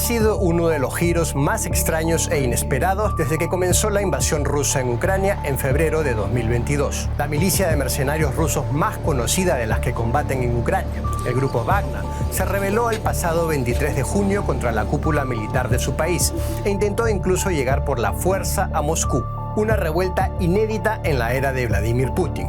sido uno de los giros más extraños e inesperados desde que comenzó la invasión rusa en Ucrania en febrero de 2022. La milicia de mercenarios rusos más conocida de las que combaten en Ucrania, el grupo Wagner, se rebeló el pasado 23 de junio contra la cúpula militar de su país e intentó incluso llegar por la fuerza a Moscú. Una revuelta inédita en la era de Vladimir Putin.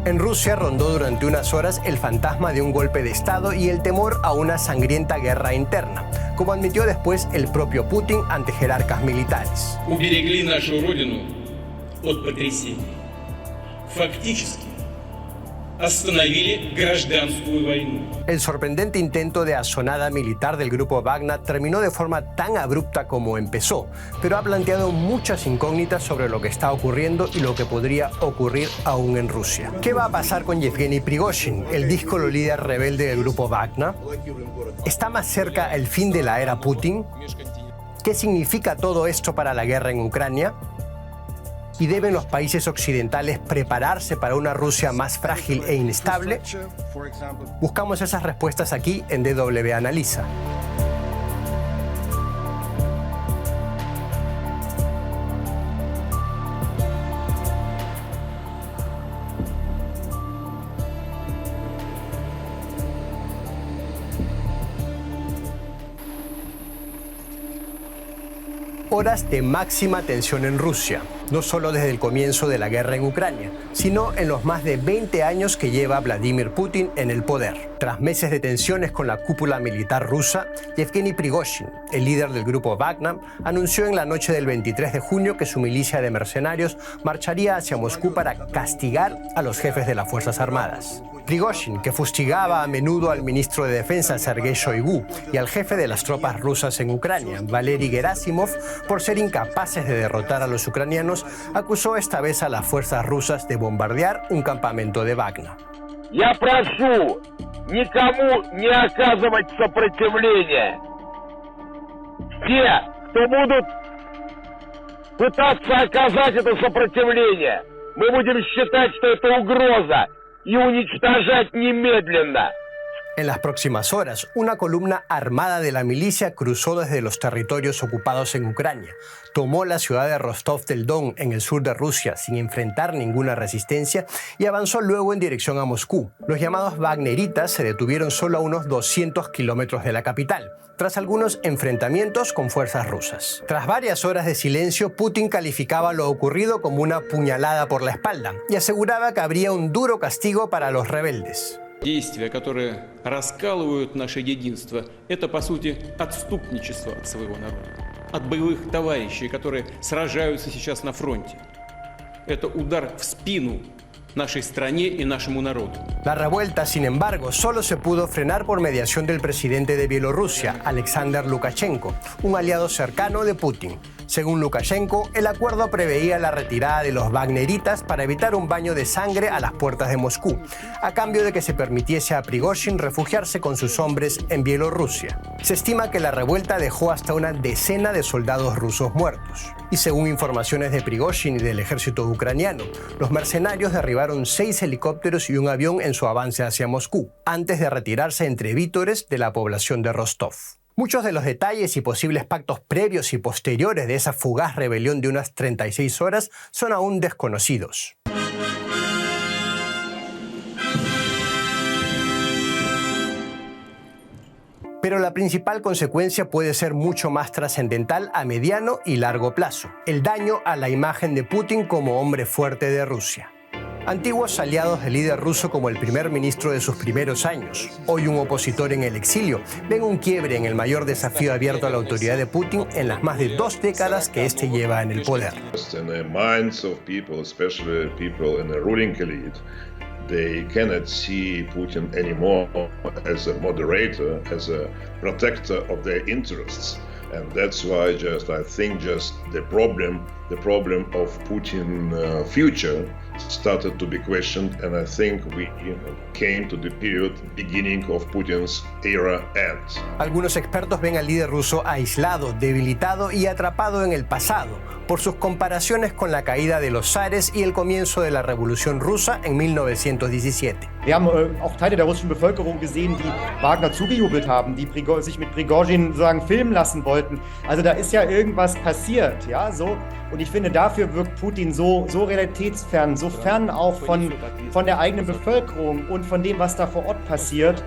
En Rusia rondó durante unas horas el fantasma de un golpe de Estado y el temor a una sangrienta guerra interna, como admitió después el propio Putin ante jerarcas militares. Уберегли нашу родину от потрясений. Фактически остановили гражданскую войну. El sorprendente intento de asonada militar del grupo Wagner terminó de forma tan abrupta como empezó, pero ha planteado muchas incógnitas sobre lo que está ocurriendo y lo que podría ocurrir aún en Rusia. ¿Qué va a pasar con Yevgeny Prigozhin, el díscolo líder rebelde del grupo Wagner? ¿Está más cerca el fin de la era Putin? ¿Qué significa todo esto para la guerra en Ucrania? ¿Y deben los países occidentales prepararse para una Rusia más frágil e inestable? Buscamos esas respuestas aquí en DW Analiza. Horas de máxima tensión en Rusia, no solo desde el comienzo de la guerra en Ucrania, sino en los más de 20 años que lleva Vladimir Putin en el poder. Tras meses de tensiones con la cúpula militar rusa, Yevgeny Prigozhin, el líder del grupo Wagner, anunció en la noche del 23 de junio que su milicia de mercenarios marcharía hacia Moscú para castigar a los jefes de las Fuerzas Armadas. Prigozhin, que fustigaba a menudo al ministro de Defensa Sergei Shoigu y al jefe de las tropas rusas en Ucrania, Valery Gerasimov, por ser incapaces de derrotar a los ucranianos, acusó esta vez a las fuerzas rusas de bombardear un campamento de Wagner. Я прошу никому не оказывать сопротивления. Те, кто будут пытаться оказать это сопротивление, мы будем считать, что это угроза, y уничтожать немедленно. En las próximas horas, una columna armada de la milicia cruzó desde los territorios ocupados en Ucrania, tomó la ciudad de Rostov del Don en el sur de Rusia sin enfrentar ninguna resistencia y avanzó luego en dirección a Moscú. Los llamados Wagneritas se detuvieron solo a unos 200 kilómetros de la capital, tras algunos enfrentamientos con fuerzas rusas. Tras varias horas de silencio, Putin calificaba lo ocurrido como una puñalada por la espalda y aseguraba que habría un duro castigo para los rebeldes. Действия, которые раскалывают наше единство, это, по сути, отступничество от своего народа, от боевых товарищей, которые сражаются сейчас на фронте. Это удар в спину нашей стране и нашему народу. La revuelta, sin embargo, solo se pudo frenar por mediación del presidente de Bielorrusia, Alexander Lukashenko, un aliado cercano de Putin. Según Lukashenko, el acuerdo preveía la retirada de los Wagneritas para evitar un baño de sangre a las puertas de Moscú, a cambio de que se permitiese a Prigozhin refugiarse con sus hombres en Bielorrusia. Se estima que la revuelta dejó hasta una decena de soldados rusos muertos. Y según informaciones de Prigozhin y del ejército ucraniano, los mercenarios derribaron 6 helicópteros y un avión en su avance hacia Moscú, antes de retirarse entre vítores de la población de Rostov. Muchos de los detalles y posibles pactos previos y posteriores de esa fugaz rebelión de unas 36 horas son aún desconocidos. Pero la principal consecuencia puede ser mucho más trascendental a mediano y largo plazo: el daño a la imagen de Putin como hombre fuerte de Rusia. Antiguos aliados del líder ruso como el primer ministro de sus primeros años, hoy un opositor en el exilio, ven un quiebre en el mayor desafío abierto a la autoridad de Putin en las más de 2 décadas que este lleva en el poder. They cannot see Putin anymore as a moderator, as a protector of their interests. And that's why I think the problem the problem of Putin's future started to be questioned, and I think we came to the period beginning of Putin's era ends. Algunos expertos ven al líder ruso aislado, debilitado y atrapado en el pasado por sus comparaciones con la caída de los zares y el comienzo de la Revolución Rusa en 1917. Wir haben auch Teile der russischen Bevölkerung gesehen, die Wagner zugejubelt haben, die sich mit Prigozhin sozusagen filmen lassen wollten. Also da ist ja irgendwas passiert, ja, so. Und ich finde, dafür wirkt Putin so realitätsfern, so fern auch von der eigenen Bevölkerung und von dem, was da vor Ort passiert,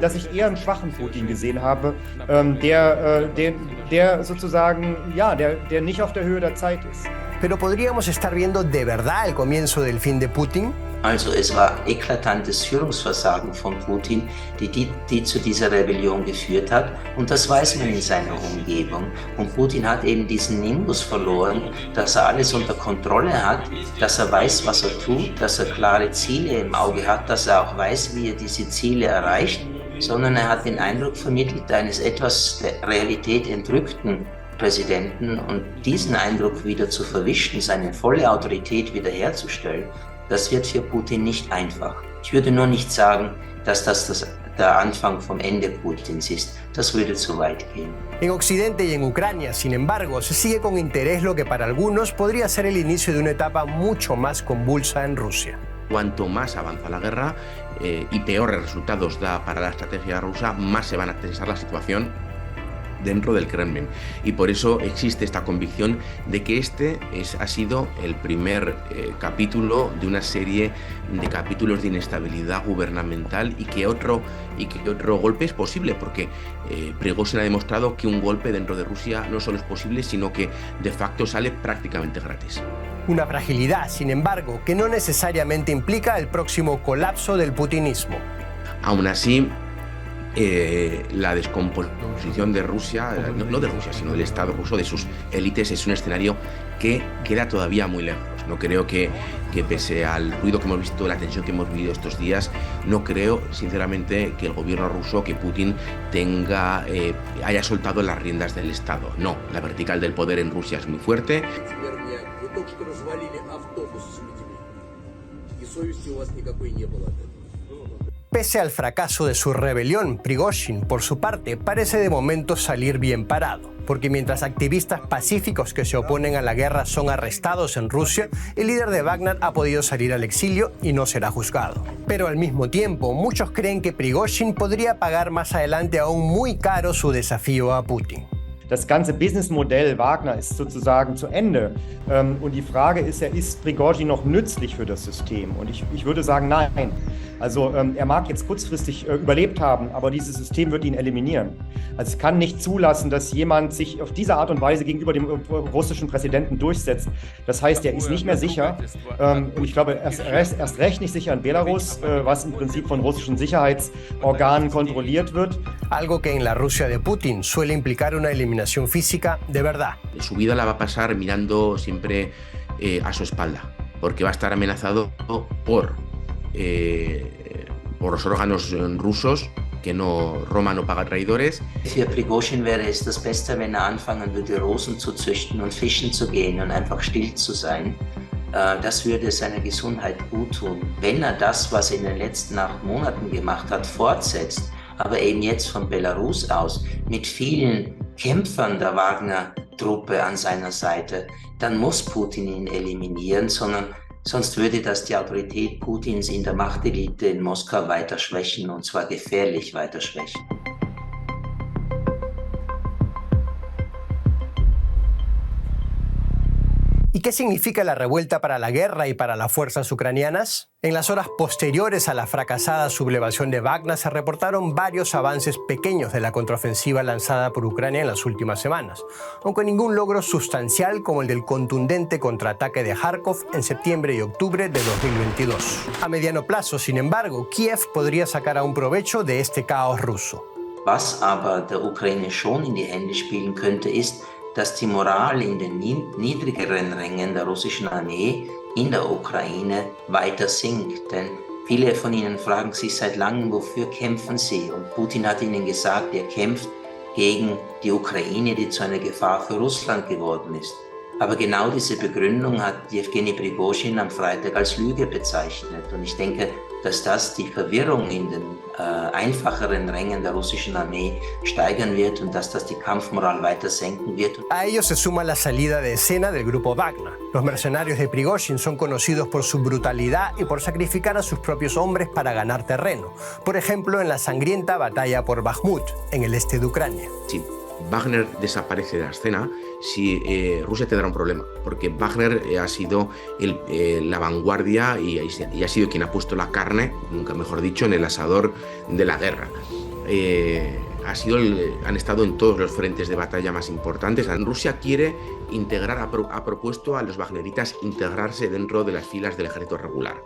dass ich eher einen schwachen Putin gesehen habe, der sozusagen, ja, der nicht auf der Höhe der Zeit ist. Pero ¿podríamos estar viendo de verdad el comienzo del fin de Putin? Also es war eklatantes Führungsversagen von Putin, die zu dieser Rebellion geführt hat. Und das weiß man in seiner Umgebung. Und Putin hat eben diesen Nimbus verloren, dass er alles unter Kontrolle hat, dass er weiß, was er tut, dass er klare Ziele im Auge hat, dass er auch weiß, wie er diese Ziele erreicht, sondern er hat den Eindruck vermittelt eines etwas der Realität entrückten Präsidenten, und diesen Eindruck wieder zu verwischen, seine volle Autorität wiederherzustellen, das wird für Putin nicht einfach. Ich würde nur nicht sagen, dass das der Anfang vom Ende Putins ist. Das würde zu weit gehen. En Occidente y en Ucrania, sin embargo, se sigue con interés lo que para algunos podría ser el inicio de una etapa mucho más convulsa en Rusia. Cuanto más avanza la guerra y peores resultados da para la estrategia rusa, más se van a tensar la situación dentro del Kremlin, y por eso existe esta convicción de que ha sido el primer capítulo de una serie de capítulos de inestabilidad gubernamental y que otro golpe es posible, porque Prigozhin ha demostrado que un golpe dentro de Rusia no solo es posible, sino que de facto sale prácticamente gratis. Una fragilidad, sin embargo, que no necesariamente implica el próximo colapso del putinismo. Aún así, la descomposición de Rusia, no de Rusia, sino del Estado ruso, de sus élites, es un escenario que queda todavía muy lejos. No creo que pese al ruido que hemos visto, la tensión que hemos vivido estos días, no creo, sinceramente, que el gobierno ruso, que Putin haya soltado las riendas del Estado. No, la vertical del poder en Rusia es muy fuerte. Pese al fracaso de su rebelión, Prigozhin, por su parte, parece de momento salir bien parado, porque mientras activistas pacíficos que se oponen a la guerra son arrestados en Rusia, el líder de Wagner ha podido salir al exilio y no será juzgado. Pero al mismo tiempo, muchos creen que Prigozhin podría pagar más adelante aún muy caro su desafío a Putin. Das ganze Businessmodell Wagner ist sozusagen zu Ende. Und die Frage ist ja, ist Prigozhin noch nützlich für das System? Und ich würde sagen, nein. Also er mag jetzt kurzfristig überlebt haben, aber dieses System wird ihn eliminieren. Also es kann nicht zulassen, dass jemand sich auf diese Art und Weise gegenüber dem russischen Präsidenten durchsetzt. Das heißt, er ist nicht mehr sicher. Und ich glaube, erst recht nicht sicher in Belarus, was im Prinzip von russischen Sicherheitsorganen kontrolliert wird. Algo que en la Rusia de Putin suele implicar una eliminación física de verdad. Su vida la va a pasar mirando siempre a su espalda, porque va a estar amenazado por los órganos rusos, que Roma no paga traidores. Für Prigozhin wäre es das Beste, wenn anfangen würde, Rosen zu züchten und fischen zu gehen und einfach still zu sein. Das würde seiner Gesundheit gut tun. Wenn das, was er in den letzten 8 Monaten gemacht hat, fortsetzt, aber eben jetzt von Belarus aus mit vielen Kämpfern der Wagner-Truppe an seiner Seite, dann muss Putin ihn eliminieren, sonst würde das die Autorität Putins in der Machtelite in Moskau weiter schwächen, und zwar gefährlich weiter schwächen. ¿Y qué significa la revuelta para la guerra y para las fuerzas ucranianas? En las horas posteriores a la fracasada sublevación de Wagner se reportaron varios avances pequeños de la contraofensiva lanzada por Ucrania en las últimas semanas, aunque ningún logro sustancial como el del contundente contraataque de Kharkov en septiembre y octubre de 2022. A mediano plazo, sin embargo, Kiev podría sacar aún provecho de este caos ruso. Was aber der Ukraine schon in die Hände spielen könnte, ist, dass die Moral in den niedrigeren Rängen der russischen Armee in der Ukraine weiter sinkt. Denn viele von ihnen fragen sich seit langem, wofür kämpfen sie? Und Putin hat ihnen gesagt, er kämpft gegen die Ukraine, die zu einer Gefahr für Russland geworden ist. Aber genau diese Begründung hat Jewgeni Prigozhin am Freitag als Lüge bezeichnet. Und ich denke, dass das die Verwirrung in den einfacheren Rängen der russischen Armee steigern wird und dass das die Kampfmoral weiter senken wird. A ello se suma la salida de escena del grupo Wagner. Los mercenarios de Prigozhin son conocidos por su brutalidad y por sacrificar a sus propios hombres para ganar terreno. Por ejemplo, en la sangrienta batalla por Bakhmut, en el este de Ucrania. Sí. Wagner desaparece de la escena, Rusia tendrá un problema, porque Wagner ha sido la vanguardia y ha sido quien ha puesto la carne, nunca mejor dicho, en el asador de la guerra. Han estado en todos los frentes de batalla más importantes. Rusia quiere integrar, ha propuesto a los wagneritas integrarse dentro de las filas del ejército regular,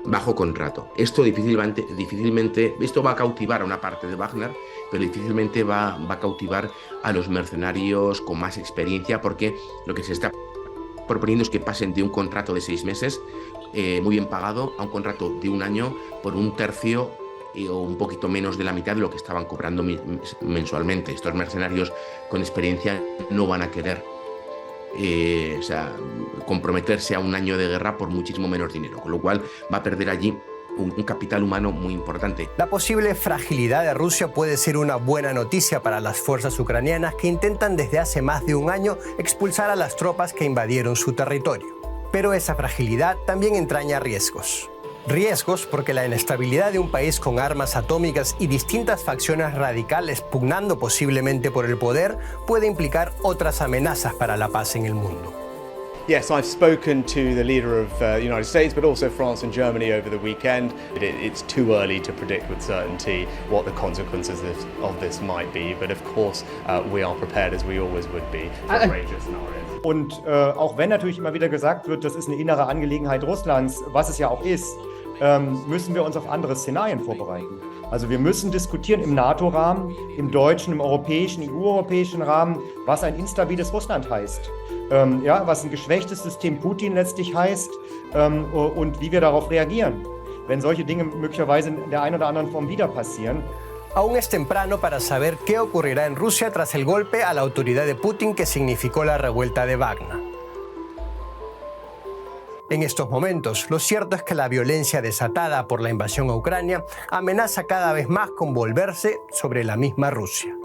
bajo contrato. Esto difícilmente, esto va a cautivar a una parte de Wagner, pero difícilmente va a cautivar a los mercenarios con más experiencia, porque lo que se está proponiendo es que pasen de un contrato de 6 meses, muy bien pagado, a un contrato de 1 año por 1/3 o un poquito menos de la mitad de lo que estaban cobrando mensualmente. Estos mercenarios con experiencia no van a querer comprometerse a 1 año de guerra por muchísimo menos dinero, con lo cual va a perder allí un capital humano muy importante. La posible fragilidad de Rusia puede ser una buena noticia para las fuerzas ucranianas que intentan desde hace más de 1 año expulsar a las tropas que invadieron su territorio. Pero esa fragilidad también entraña riesgos. Riesgos porque la inestabilidad de un país con armas atómicas y distintas facciones radicales pugnando posiblemente por el poder puede implicar otras amenazas para la paz en el mundo. Yes, I've spoken to the leader of the United States, but also France and Germany over the weekend. It's too early to predict with certainty what the consequences of this might be, but of course we are prepared, as we always would be, for a range of scenarios. Und auch wenn natürlich immer wieder gesagt wird, das ist eine innere Angelegenheit Russlands, was es ja auch ist, müssen wir uns auf andere Szenarien vorbereiten. Also wir müssen diskutieren im NATO-Rahmen, im deutschen, im europäischen, EU-europäischen Rahmen, was ein instabiles Russland heißt. Was ein geschwächtes System Putin letztlich heißt und wie wir darauf reagieren, wenn solche Dinge möglicherweise in der einen oder anderen Form wieder passieren. Aún es temprano para saber qué ocurrirá en Rusia tras el golpe a la autoridad de Putin que significó la revuelta de Wagner. En estos momentos, lo cierto es que la violencia desatada por la invasión a Ucrania amenaza cada vez más con volverse sobre la misma Rusia.